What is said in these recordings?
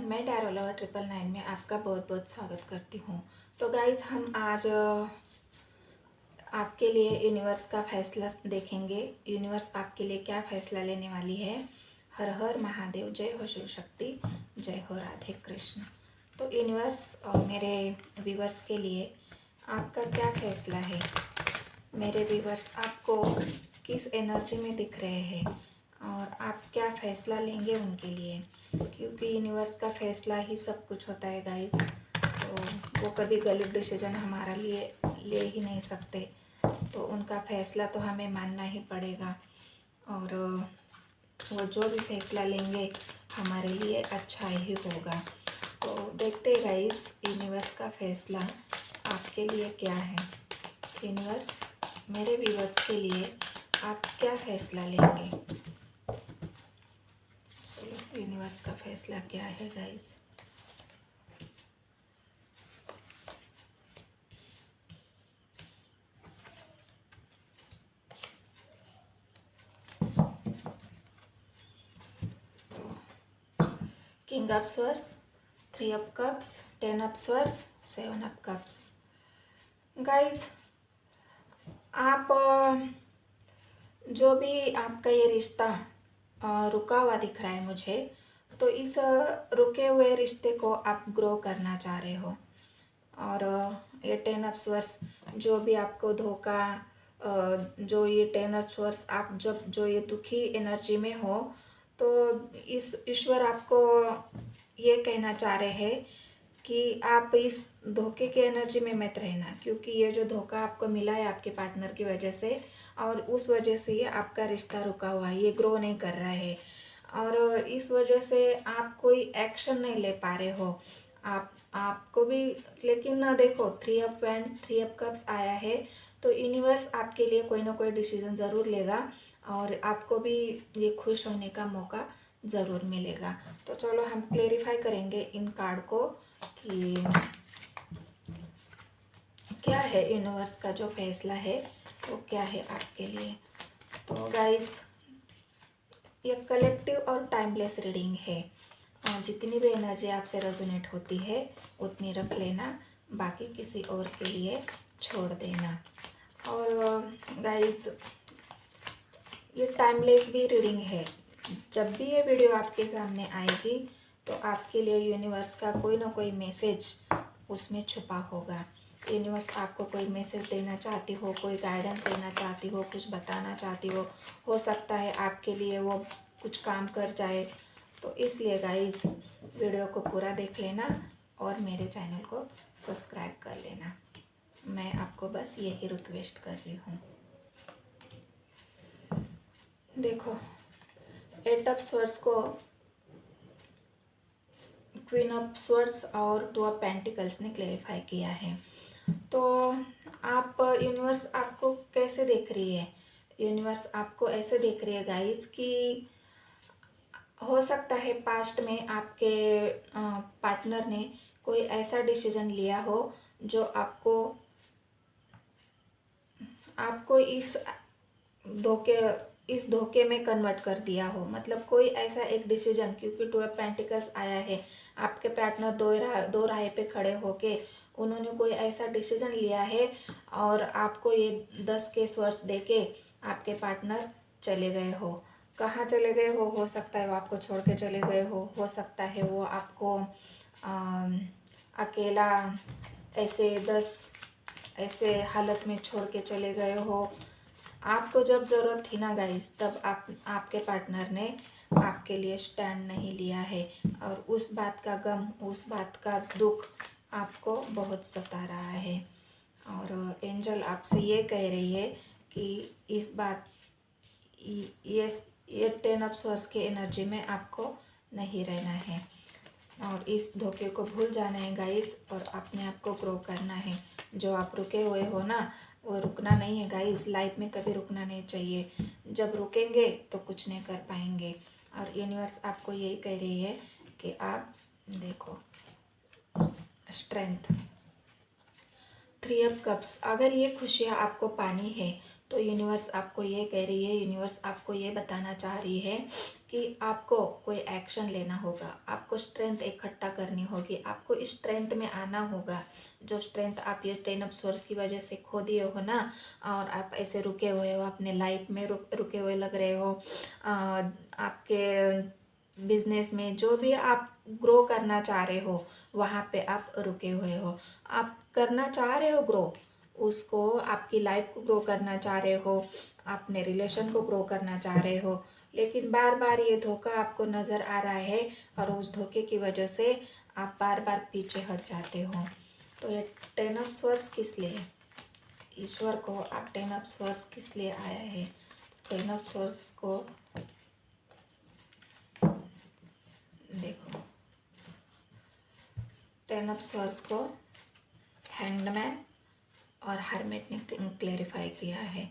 मैं tarot lover 999 में आपका बहुत बहुत स्वागत करती हूँ। तो गाइज़, हम आज आपके लिए यूनिवर्स का फैसला देखेंगे। यूनिवर्स आपके लिए क्या फ़ैसला लेने वाली है। हर हर महादेव, जय हो शिव शक्ति, जय हो राधे कृष्ण। तो यूनिवर्स और मेरे व्यूवर्स के लिए आपका क्या फ़ैसला है। मेरे व्यूवर्स आपको किस एनर्जी में दिख रहे हैं और आप क्या फ़ैसला लेंगे उनके लिए, क्योंकि यूनिवर्स का फ़ैसला ही सब कुछ होता है गाइज। तो वो कभी गलत डिसीजन हमारा लिए ले ही नहीं सकते, तो उनका फ़ैसला तो हमें मानना ही पड़ेगा और वो जो भी फैसला लेंगे हमारे लिए अच्छा ही होगा। तो देखते हैं गाइज, यूनिवर्स का फ़ैसला आपके लिए क्या है। यूनिवर्स मेरे व्यूवर्स के लिए आप क्या फ़ैसला लेंगे। चलो, यूनिवर्स का फ़ैसला क्या है guys. King of swords, 3 of cups, 10 of swords, 7 of cups. Guys, आप जो भी आपका ये रिश्ता रुका हुआ दिख रहा है मुझे, तो इस रुके हुए रिश्ते को आप ग्रो करना चाह रहे हो। और ये 10 ऑफ स्वर्ड्स, जो भी आपको धोखा, जो ये 10 ऑफ स्वर्ड्स, आप जब जो ये दुखी एनर्जी में हो, तो इस ईश्वर आपको ये कहना चाह रहे हैं कि आप इस धोखे के एनर्जी में मत रहना, क्योंकि ये जो धोखा आपको मिला है आपके पार्टनर की वजह से, और उस वजह से ये आपका रिश्ता रुका हुआ है, ये ग्रो नहीं कर रहा है और इस वजह से आप कोई एक्शन नहीं ले पा रहे हो। आपको भी, लेकिन ना देखो, 3 ऑफ वैंड्स, 3 ऑफ कप्स आया है, तो यूनिवर्स आपके लिए कोई ना कोई डिसीजन ज़रूर लेगा और आपको भी ये खुश होने का मौका ज़रूर मिलेगा। तो चलो हम क्लेरिफाई करेंगे इन कार्ड को कि क्या है यूनिवर्स का जो फैसला है वो क्या है आपके लिए। तो गाइज, ये कलेक्टिव और टाइमलेस रीडिंग है। जितनी भी एनर्जी आपसे रेजोनेट होती है उतनी रख लेना, बाकी किसी और के लिए छोड़ देना। और गाइज, ये टाइमलेस भी रीडिंग है। जब भी ये वीडियो आपके सामने आएगी तो आपके लिए यूनिवर्स का कोई ना कोई मैसेज उसमें छुपा होगा। यूनिवर्स आपको कोई मैसेज देना चाहती हो, कोई गाइडेंस देना चाहती हो, कुछ बताना चाहती हो सकता है आपके लिए वो कुछ काम कर जाए। तो इसलिए गाइज, वीडियो को पूरा देख लेना और मेरे चैनल को सब्सक्राइब कर लेना। मैं आपको बस यही रिक्वेस्ट कर रही हूँ। देखो, 8 ऑफ स्वर्ड्स को क्वीन ऑफ स्वर्ड्स और 2 ऑफ पेंटिकल्स ने क्लेरिफाई किया है। तो आप, यूनिवर्स आपको कैसे देख रही है। यूनिवर्स आपको ऐसे देख रही है गाइज कि हो सकता है पास्ट में आपके पार्टनर ने कोई ऐसा डिसीजन लिया हो जो आपको इस धोखे में कन्वर्ट कर दिया हो। मतलब कोई ऐसा एक डिसीजन, क्योंकि 2 ऑफ पेंटिकल्स आया है, आपके पार्टनर दो राह पे खड़े होके उन्होंने कोई ऐसा डिसीजन लिया है और आपको ये 10 के स्वर्ड्स देके आपके पार्टनर चले गए हो। कहाँ चले गए हो सकता है वो आपको छोड़ के चले गए हो सकता है वो आपको अकेला ऐसे हालत में छोड़ के चले गए हो। आपको जब ज़रूरत थी ना गाइस, तब आपके पार्टनर ने आपके लिए स्टैंड नहीं लिया है और उस बात का गम, उस बात का दुख आपको बहुत सता रहा है। और एंजल आपसे ये कह रही है कि इस बात ये 10 ऑफ स्वर्ड्स के एनर्जी में आपको नहीं रहना है और इस धोखे को भूल जाना है गाइज और अपने आप को ग्रो करना है। जो आप रुके हुए हो ना, वो रुकना नहीं है गाइज। लाइफ में कभी रुकना नहीं चाहिए। जब रुकेंगे तो कुछ नहीं कर पाएंगे। और यूनिवर्स आपको यही कह रही है कि आप देखो, स्ट्रेंथ, 3 ऑफ कप्स, अगर ये खुशियाँ आपको पानी है तो तो यूनिवर्स आपको ये कह रही है, यूनिवर्स आपको ये बताना चाह रही है कि आपको कोई एक्शन लेना होगा, आपको स्ट्रेंथ इकट्ठा करनी होगी, आपको इस स्ट्रेंथ में आना होगा। जो स्ट्रेंथ आप ये 10 ऑफ सोर्स की वजह से खो दिए हो ना, और आप ऐसे रुके हुए हो अपने लाइफ में, रुके हुए लग रहे हो। आपके बिजनेस में जो भी आप ग्रो करना चाह रहे हो वहाँ पे आप रुके हुए हो। आप करना चाह रहे हो ग्रो, उसको आपकी लाइफ को ग्रो करना चाह रहे हो, अपने रिलेशन को ग्रो करना चाह रहे हो, लेकिन बार बार ये धोखा आपको नज़र आ रहा है और उस धोखे की वजह से आप बार बार पीछे हट जाते हो। तो ये 10 ऑफ सोर्स किस लिए, ईश्वर को आप 10 ऑफ सोर्स किस लिए आया है? 10 ऑफ सोर्स को देखो, 10 ऑफ सोर्स को हैंग्ड मैन और हर्मिट ने क्लेरिफाई किया है।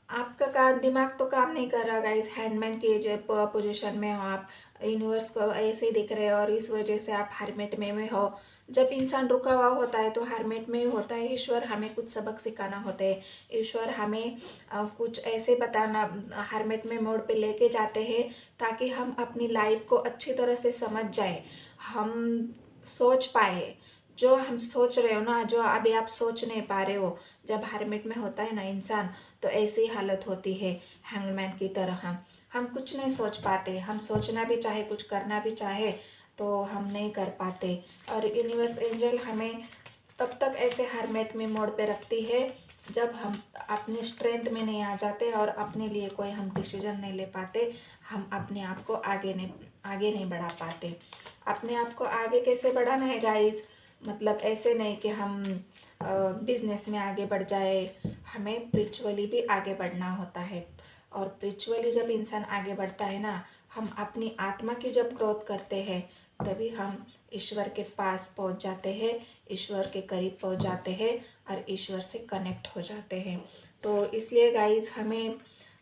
आपका दिमाग तो काम नहीं कर रहा गाइस, हैंडमैन की जो पोजीशन में हो आप, यूनिवर्स को ऐसे ही दिख रहे हो और इस वजह से आप हर्मिट में हो। जब इंसान रुका हुआ होता है तो हर्मिट में ही होता है। ईश्वर हमें कुछ सबक सिखाना होता है, ईश्वर हमें कुछ ऐसे बताना, हर्मिट में मोड पे लेके जाते हैं ताकि हम अपनी लाइफ को अच्छी तरह से समझ जाए, हम सोच पाए। जो हम सोच रहे हो ना, जो अभी आप सोच नहीं पा रहे हो, जब हर्मिट में होता है ना इंसान तो ऐसी ही हालत होती है हैंगमैन की तरह। हम कुछ नहीं सोच पाते, हम सोचना भी चाहे, कुछ करना भी चाहे तो हम नहीं कर पाते। और यूनिवर्स एंजल हमें तब तक ऐसे हर्मिट में मोड पे रखती है जब हम अपनी स्ट्रेंथ में नहीं आ जाते और अपने लिए कोई हम डिसीजन नहीं ले पाते, हम अपने आप को आगे नहीं बढ़ा पाते। अपने आप को आगे कैसे बढ़ाना है गाइज, मतलब ऐसे नहीं कि हम बिजनेस में आगे बढ़ जाए, हमें स्पिरिचुअली भी आगे बढ़ना होता है। और स्पिरिचुअली जब इंसान आगे बढ़ता है ना, हम अपनी आत्मा की जब ग्रोथ करते हैं तभी हम ईश्वर के पास पहुंच जाते हैं, ईश्वर के करीब पहुंच जाते हैं और ईश्वर से कनेक्ट हो जाते हैं। तो इसलिए गाइज हमें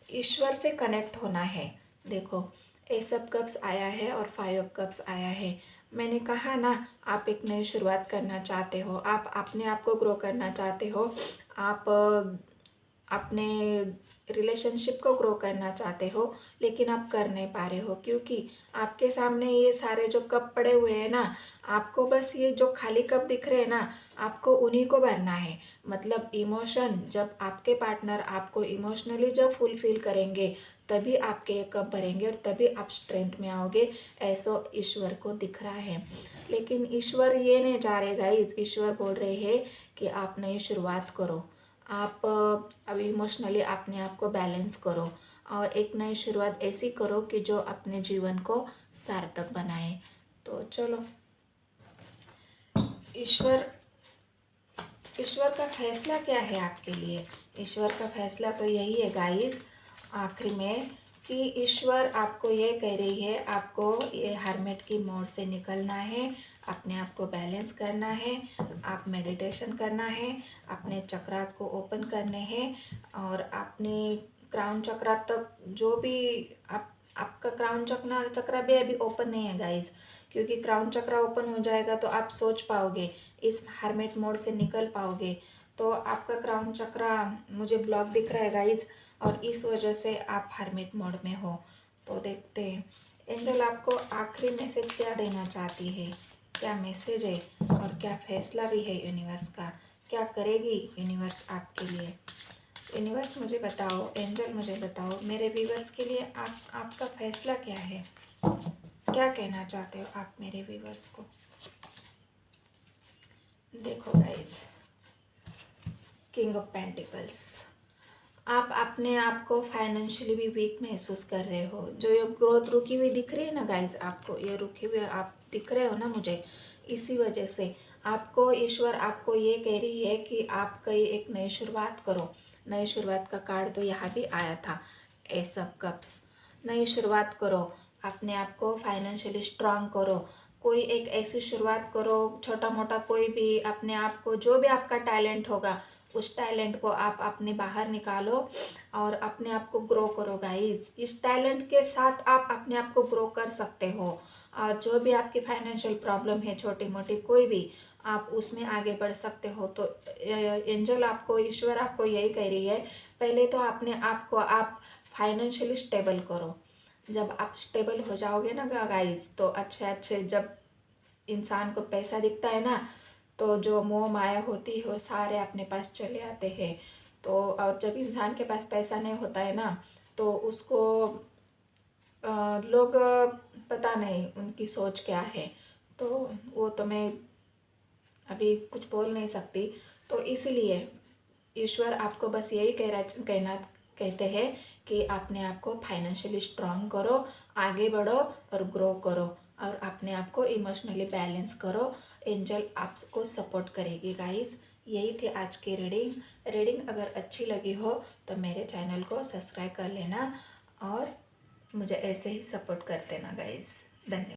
ईश्वर से कनेक्ट होना है। देखो, एस ऑफ कप्स आया है और 5 ऑफ कप्स आया है। मैंने कहा ना, आप एक नई शुरुआत करना चाहते हो, आप अपने आप को ग्रो करना चाहते हो, आप अपने रिलेशनशिप को ग्रो करना चाहते हो, लेकिन आप कर नहीं पा रहे हो क्योंकि आपके सामने ये सारे जो कप पड़े हुए हैं ना, आपको बस ये जो खाली कप दिख रहे हैं ना, आपको उन्हीं को भरना है। मतलब इमोशन, जब आपके पार्टनर आपको इमोशनली जब फुलफिल करेंगे तभी आपके ये कप भरेंगे और तभी आप स्ट्रेंथ में आओगे, ऐसा ईश्वर को दिख रहा है। लेकिन ईश्वर ये नहीं चाह रहे गाइज, ईश्वर बोल रहे हैं कि आप नई शुरुआत करो, आप अभी इमोशनली अपने आप को बैलेंस करो और एक नई शुरुआत ऐसी करो कि जो अपने जीवन को सार्थक बनाए। तो चलो, ईश्वर का फैसला क्या है आपके लिए? ईश्वर का फैसला तो यही है गाइज आखिरी में, कि ईश्वर आपको ये कह रही है, आपको ये हर्मिट की मोड से निकलना है, अपने आप को बैलेंस करना है, आप मेडिटेशन करना है, अपने चक्रास को ओपन करने हैं और अपने क्राउन चक्रा तक जो भी आपका क्राउन चक्रा भी अभी ओपन नहीं है गाइज, क्योंकि क्राउन चक्रा ओपन हो जाएगा तो आप सोच पाओगे, इस हर्मिट मोड से निकल पाओगे। तो आपका क्राउन चक्रा मुझे ब्लॉक दिख रहा है गाइज और इस वजह से आप हर्मिट मोड में हो। तो देखते हैं एंजल आपको आखिरी मैसेज क्या देना चाहती है, क्या मैसेज है और क्या फैसला भी है यूनिवर्स का, क्या करेगी यूनिवर्स आपके लिए? यूनिवर्स मुझे बताओ, एंजल मुझे बताओ, मेरे व्यूवर्स के लिए आपका फैसला क्या है, क्या कहना चाहते हो आप मेरे व्यूवर्स को? देखो गाइस, किंग ऑफ पेंटिकल्स, आप अपने आप को फाइनेंशियली भी वीक महसूस कर रहे हो। जो ये ग्रोथ रुकी हुई दिख रही है ना गाइज, आपको ये रुके हुए आप दिख रहे हो ना मुझे, इसी वजह से आपको ईश्वर आपको ये कह रही है कि आप कहीं एक नई शुरुआत करो। नई शुरुआत का कार्ड तो यहाँ भी आया था, एस ऑफ कप्स। नई शुरुआत करो, अपने आप को फाइनेंशियली स्ट्रांग करो, कोई एक ऐसी शुरुआत करो, छोटा मोटा कोई भी अपने आप को, जो भी आपका टैलेंट होगा उस टैलेंट को आप अपने बाहर निकालो और अपने आप को ग्रो करो गाइज। इस टैलेंट के साथ आप अपने आप को ग्रो कर सकते हो। और जो भी आपकी फाइनेंशियल प्रॉब्लम है, छोटी मोटी कोई भी, आप उसमें आगे बढ़ सकते हो। तो एंजल आपको, ईश्वर आपको यही कह रही है, पहले तो अपने आप को आप फाइनेंशियली स्टेबल करो। जब आप स्टेबल हो जाओगे ना गाइज, तो अच्छे अच्छे, जब इंसान को पैसा दिखता है ना, तो जो मोह माया होती है वो सारे अपने पास चले आते हैं। तो और जब इंसान के पास पैसा नहीं होता है ना, तो उसको लोग, पता नहीं उनकी सोच क्या है, तो वो तो मैं अभी कुछ बोल नहीं सकती। तो इसलिए ईश्वर आपको बस यही कहते हैं कि अपने आप को फाइनेंशियली स्ट्रांग करो, आगे बढ़ो और ग्रो करो, और अपने आप को इमोशनली बैलेंस करो। एंजल आपको सपोर्ट करेगी गाइस। यही थी आज की रीडिंग अगर अच्छी लगी हो तो मेरे चैनल को सब्सक्राइब कर लेना और मुझे ऐसे ही सपोर्ट कर देना गाइस। धन्यवाद।